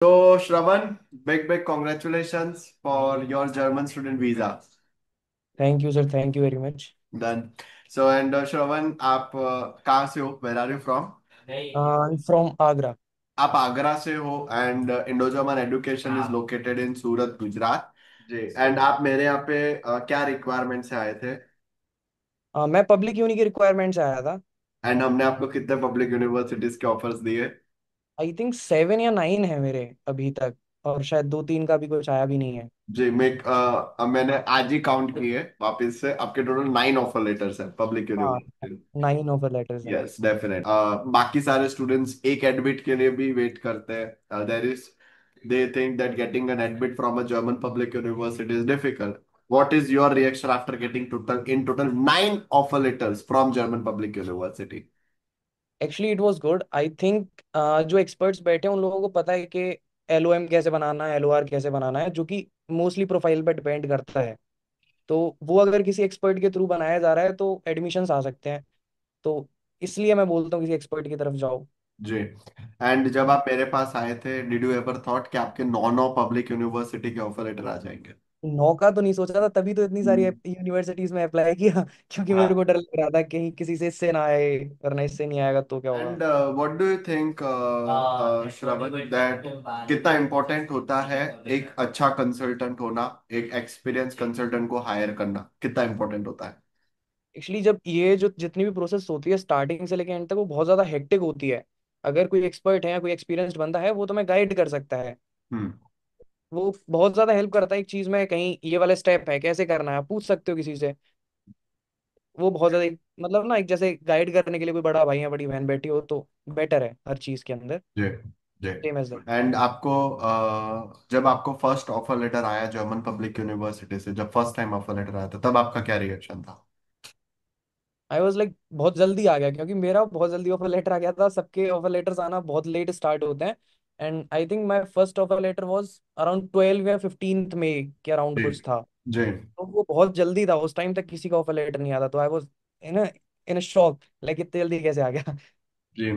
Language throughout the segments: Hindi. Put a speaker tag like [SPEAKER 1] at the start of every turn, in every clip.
[SPEAKER 1] So, Shravan, big congratulations for your German student visa.
[SPEAKER 2] Thank you sir, thank you very much.
[SPEAKER 1] Done. So, and Shravan, आप कहाँ से हो? Where are you from?
[SPEAKER 2] From Agra.
[SPEAKER 1] आप आगरा से हो and Indo German education is located in Surat, Gujarat. जी। एंड आप मेरे यहाँ पे क्या रिक्वायरमेंट से आए थे?
[SPEAKER 2] मैं पब्लिक यूनि की रिक्वायरमेंट से आया था।
[SPEAKER 1] एंड हमने आपको कितने पब्लिक यूनिवर्सिटीज के ऑफर्स दिए?
[SPEAKER 2] आई थिंक 7 या 9 है मेरे अभी तक। और शायद 2-3 का भी कुछ आया भी नहीं है।
[SPEAKER 1] जी। मैंने आज ही काउंट किए वापस से, आपके टोटल 9 ऑफर लेटर्स हैं पब्लिक
[SPEAKER 2] हाँ,
[SPEAKER 1] यूनिवर्सिटी।
[SPEAKER 2] 9 ऑफर लेटर्स हैं।
[SPEAKER 1] Yes definite. बाकी सारे स्टूडेंट्स एक एडमिट के लिए भी वेट करते हैं। There is they think that getting an admit from a German public university is difficult. What is your reaction after getting total 9 offer letters from German public university?
[SPEAKER 2] Actually it was good, I think. जो एक्सपर्ट्स बैठे हैं उन लोगों को पता है कि LOM कैसे बनाना है, LOR कैसे बनाना है, जो कि मोस्टली प्रोफाइल पे डिपेंड करता है। तो वो अगर किसी एक्सपर्ट के थ्रू बनाया जा रहा है तो एडमिशन्स आ सकते हैं। तो इसलिए मैं बोलता हूँ किसी एक्सपर्ट की तरफ जाओ।
[SPEAKER 1] जी। एंड जब आप मेरे पास आए थे, डिड यू एवर थॉट कि आपके नौ नौ पब्लिक यूनिवर्सिटी के ऑफर लेटर आ जाएंगे?
[SPEAKER 2] 9 का तो नहीं सोचा था, तभी तो इतनी सारी
[SPEAKER 1] हम्म।
[SPEAKER 2] यूनिवर्सिटीज में अप्लाई किया क्योंकि मेरे को डर लग रहा था कहीं किसी से इससे ना आए, वरना इससे नहीं आएगा तो क्या होगा।
[SPEAKER 1] And what do you think, Shravan, that कितना इम्पोर्टेंट होता है एक अच्छा कंसल्टेंट होना, एक एक्सपीरियंस कंसल्टेंट को हायर करना कितना इम्पोर्टेंट होता है?
[SPEAKER 2] एक्चुअली जब ये जो जितनी भी प्रोसेस होती है स्टार्टिंग से लेकर एंड तक, वो बहुत ज्यादा हेक्टिक होती है। अगर कोई एक्सपर्ट है या कोई एक्सपीरियंस्ड बंदा है वो तुम्हें गाइड कर सकता है।
[SPEAKER 1] हम्म।
[SPEAKER 2] वो बहुत ज्यादा हेल्प करता है एक चीज में, कहीं ये वाला स्टेप है कैसे करना है, आप पूछ सकते हो किसी से। वो बहुत ज्यादा मतलब ना, एक जैसे गाइड करने के लिए कोई बड़ा भाई या बड़ी बहन बैठी हो तो बेटर है हर चीज के अंदर।
[SPEAKER 1] जी। जी।
[SPEAKER 2] Same as that.
[SPEAKER 1] एंड आपको जब आपको फर्स्ट ऑफर लेटर आया जर्मन पब्लिक यूनिवर्सिटी से, जब फर्स्ट टाइम ऑफर लेटर आया था, तब आपका क्या रिएक्शन था?
[SPEAKER 2] आई वॉज लाइक बहुत जल्दी आ गया क्योंकि मेरा बहुत जल्दी ऑफर लेटर आ गया था। सबके ऑफर लेटर्स आना बहुत लेट स्टार्ट होते हैं। And I think my first offer letter was around 12 या 15 मई के अराउंड
[SPEAKER 1] जी।
[SPEAKER 2] कुछ था।
[SPEAKER 1] जी।
[SPEAKER 2] तो वो बहुत जल्दी था, उस टाइम तक किसी का ऑफर लेटर नहीं आता, तो I was in in shock, like इतनी जल्दी कैसे आ गया।
[SPEAKER 1] जी।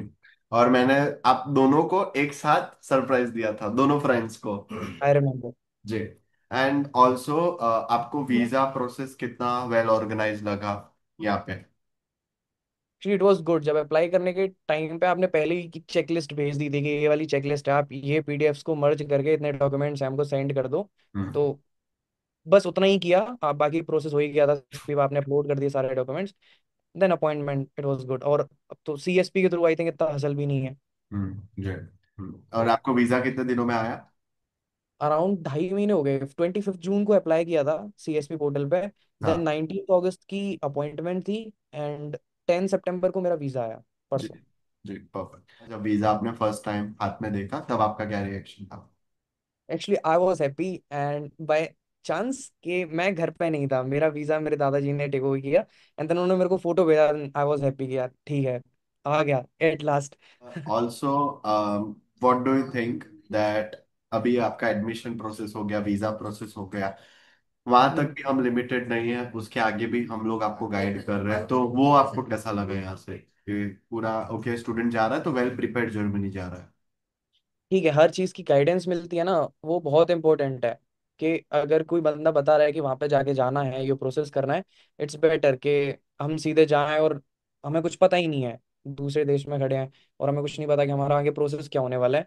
[SPEAKER 1] और मैंने आप दोनों को एक साथ सरप्राइज दिया था, दोनों फ्रेंड्स को।
[SPEAKER 2] I remember.
[SPEAKER 1] जी। एंड ऑल्सो आपको वीजा प्रोसेस कितना वेल ऑर्गेनाइज लगा यहाँ पे?
[SPEAKER 2] Actually it was good. जब अप्लाई करने के टाइम पे आपने पहले ही चेक लिस्ट भेज दी थी कि ये वाली चेक लिस्ट है, आप ये PDFs को मर्ज करके इतने डॉक्यूमेंट्स हैं हमको सेंड कर दो।
[SPEAKER 1] हम्म।
[SPEAKER 2] तो बस उतना ही किया, आप बाकी प्रोसेस हो ही गया था। फिर आपने अपलोड कर दिए सारे documents, then appointment, it was good. और अब तो CSP के थ्रू आई थिंक इतना हसल भी नहीं है।
[SPEAKER 1] जी। और
[SPEAKER 2] तो
[SPEAKER 1] आपको वीजा कितने दिनों में आया?
[SPEAKER 2] अराउंड 2.5 महीने हो गए। 25 जून को अप्लाई किया था CSP पोर्टल पे। देन
[SPEAKER 1] हाँ।
[SPEAKER 2] 19 अगस्त की अपॉइंटमेंट थी। एंड 10 सितंबर को मेरा वीजा आया,
[SPEAKER 1] जी।
[SPEAKER 2] परसों।
[SPEAKER 1] जी परफेक्ट। जब वीजा आपने फर्स्ट टाइम हाथ में देखा, तब आपका क्या रिएक्शन था?
[SPEAKER 2] Actually I was happy, and by chance कि मैं घर पे नहीं था, मेरा वीजा मेरे दादाजी ने टेक ओवर किया। एंड देन उन्होंने मेरे को फोटो भेजा। आई वॉज हैप्पी कि यार ठीक है, आ गया at last.
[SPEAKER 1] Also what do you think that अभी आपका एडमिशन प्रोसेस हो गया, वीजा प्रोसेस हो गया, वहां तक भी हम लिमिटेड नहीं है, उसके आगे भी हम लोग आपको गाइड कर रहे हैं, तो वो आपको कैसा लगा यहाँ से कि पूरा ओके, स्टूडेंट जा रहा है तो वेल प्रिपेयर्ड जर्मनी जा रहा है?
[SPEAKER 2] ठीक है, हर चीज़ की गाइडेंस मिलती है ना, वो बहुत इंपॉर्टेंट है। कि अगर कोई बंदा बता रहा है कि वहाँ पे जाके जाना है, ये प्रोसेस करना है, इट्स बेटर कि हम सीधे जाएं। और हमें कुछ पता ही नहीं है, दूसरे देश में खड़े हैं और हमें कुछ नहीं पता कि हमारा आगे प्रोसेस क्या होने वाला है।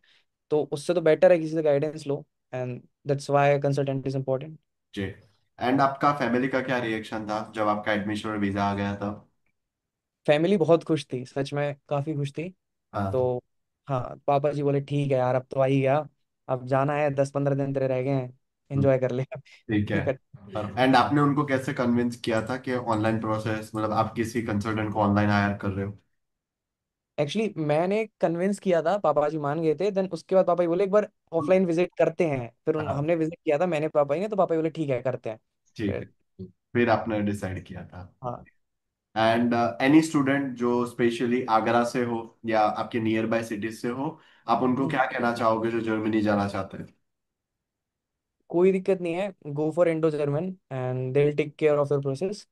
[SPEAKER 2] तो उससे तो बेटर है किसी से गाइडेंस लो। And that's why consultant is important.
[SPEAKER 1] जी। एंड आपका फैमिली का क्या रिएक्शन था जब आपका एडमिशन और वीजा आ गया था?
[SPEAKER 2] फैमिली बहुत खुश थी, सच में काफ़ी खुश थी। तो
[SPEAKER 1] हाँ।
[SPEAKER 2] हाँ, पापा जी बोले ठीक है यार, अब तो आ ही गया, अब जाना है, 10-15 दिन तेरे रह गए हैं, एंजॉय कर ले।
[SPEAKER 1] ठीक है।
[SPEAKER 2] टिकट।
[SPEAKER 1] एंड आपने उनको कैसे कन्विंस किया था कि ऑनलाइन प्रोसेस, मतलब आप किसी कंसल्टेंट को ऑनलाइन हायर कर रहे हो?
[SPEAKER 2] एक्चुअली मैंने कन्विंस किया था, पापा जी मान गए थे। देन उसके बाद पापा जी बोले एक बार ऑफलाइन विजिट करते हैं। फिर
[SPEAKER 1] हाँ।
[SPEAKER 2] हमने विजिट किया था, मैंने पापा जी ने, तो पापा जी बोले ठीक है करते हैं।
[SPEAKER 1] ठीक
[SPEAKER 2] फिर
[SPEAKER 1] है। फिर आपने डिसाइड किया था।
[SPEAKER 2] हाँ,
[SPEAKER 1] एंड एनी स्टूडेंट जो स्पेशली आगरा से हो या आपके नियर बाय सिटीज से हो, आप उनको क्या कहना चाहोगे जो जर्मनी जाना चाहते हैं?
[SPEAKER 2] कोई दिक्कत नहीं है, go for Indo German and they will take care of your process.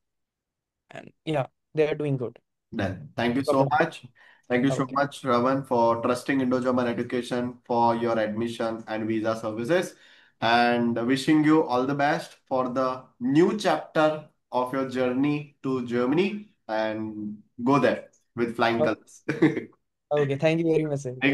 [SPEAKER 2] And yeah, they are doing good.
[SPEAKER 1] Done, thank
[SPEAKER 2] no
[SPEAKER 1] you so
[SPEAKER 2] problem.
[SPEAKER 1] Much. Thank you so
[SPEAKER 2] okay.
[SPEAKER 1] much, Ravan, for trusting Indo-German Education for your admission and visa services, and wishing you all the best for the new chapter of your journey to Germany, and go there with flying colors. ठीक
[SPEAKER 2] okay, thank you very much sir.
[SPEAKER 1] है।